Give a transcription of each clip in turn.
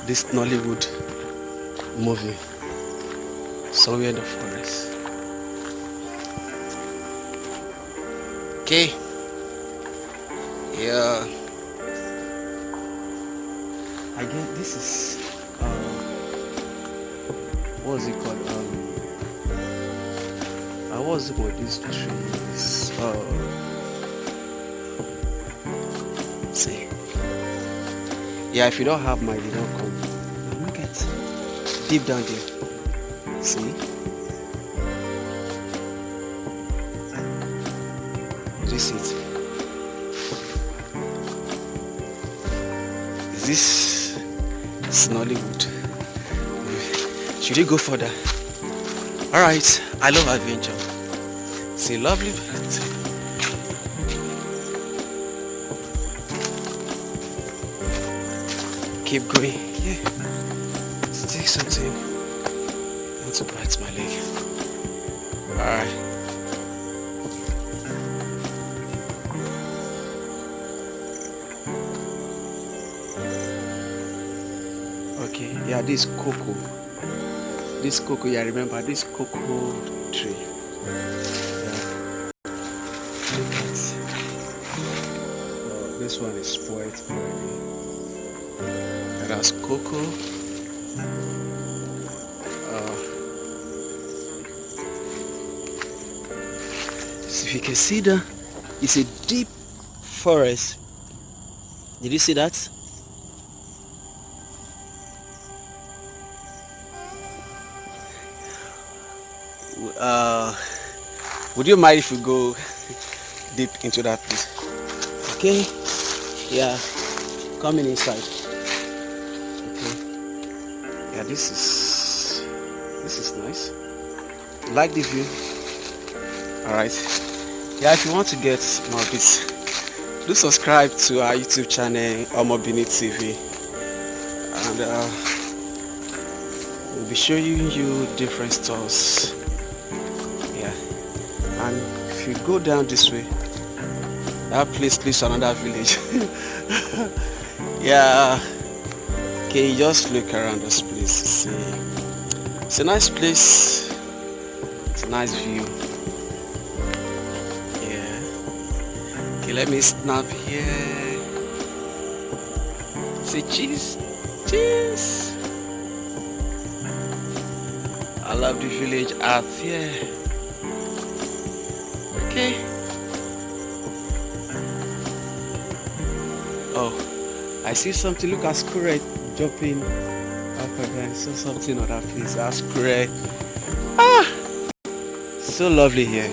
this Nollywood movie, Somewhere in the Forest. Okay, yeah, again, this is what's it called? What's it called? These trees. See, yeah, if you don't have mine, you don't come. Now look at deep down there. See, this is it. This is Nollywood. Should you go further? Alright, I love adventure. See, lovely. Keep going. Yeah. Let's take something. I want to bite my leg. Alright. Okay, yeah, this cocoa. This cocoa, yeah, remember this cocoa tree. Yeah. Look at. Oh, this one is spoiled already. And that's cocoa. So if you can see that, it's a deep forest. Did you see that? Would you mind if we go deep into that place? Okay, yeah, coming inside. Okay, yeah, this is nice. Like the view. All right, yeah, if you want to get more of this, do subscribe to our YouTube channel, Omobini TV, and we'll be showing you different stores. And if you go down this way, that place leads to another village. Yeah. Okay, just look around this place to see. It's a nice place. It's a nice view. Yeah. Okay, let me snap here. Say cheese. Cheese. I love the village art here. Okay. Oh, I see something. Look at squirrel jumping up again. I saw something on that place. That's squirrel. Ah, so lovely here.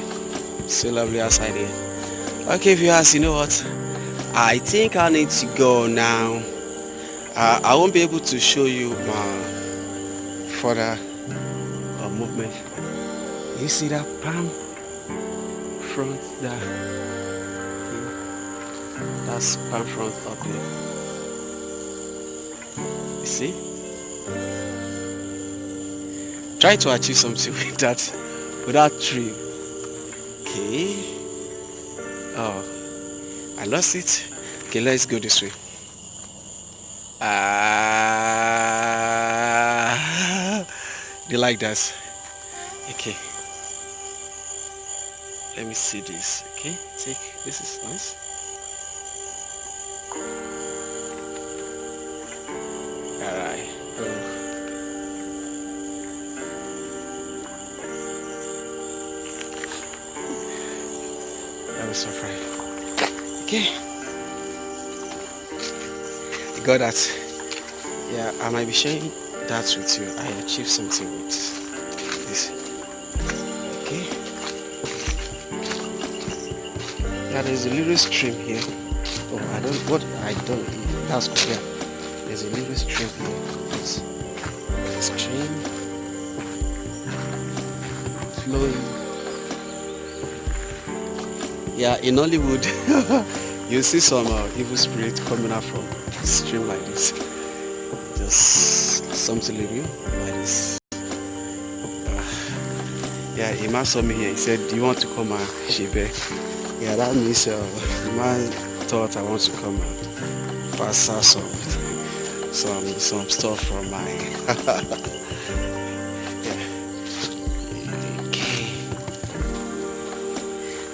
So lovely outside here. Okay, viewers, you know what? I think I need to go now. I won't be able to show you my further movement. You see that palm? Front there. That's palm front up there. You see? Try to achieve something with that tree. Okay. Oh, I lost it. Okay, let's go this way. Do you like that? Okay. Let me see this. Okay, take this is nice. Alright. That was so fine. Okay. I got that. Yeah, I might be sharing that with you. I achieved something with this. Okay. Yeah, there's a little stream here. Oh, that's good. Yeah, there's a little stream here. It's stream flowing. Yeah, in Hollywood, you see some evil spirit coming out from a stream like this. Just something little like this. Yeah, a man saw me here. He said, "Do you want to come and shave?" Yeah, that means the man thought I want to come and pass some some stuff from my yeah. Okay.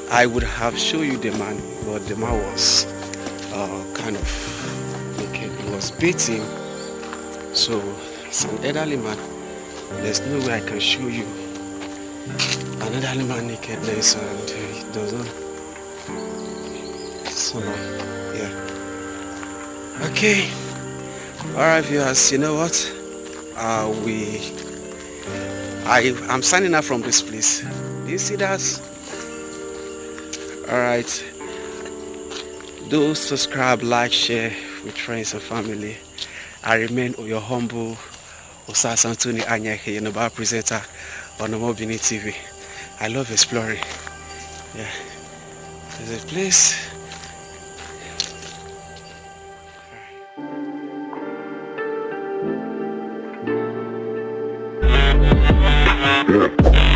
I would have shown you the man, but the man was kind of naked. He was beating. So as an elderly man, there's no way I can show you an elderly man nakedness, and it doesn't. So yeah. Okay. Alright viewers, you know what? I'm signing out from this place. Do you see that? Alright. Do subscribe, like, share with friends and family. I remain your humble Osas Anthony Anyake, Yoruba presenter on Omobini TV. I love exploring. Yeah. There's a place. Yeah.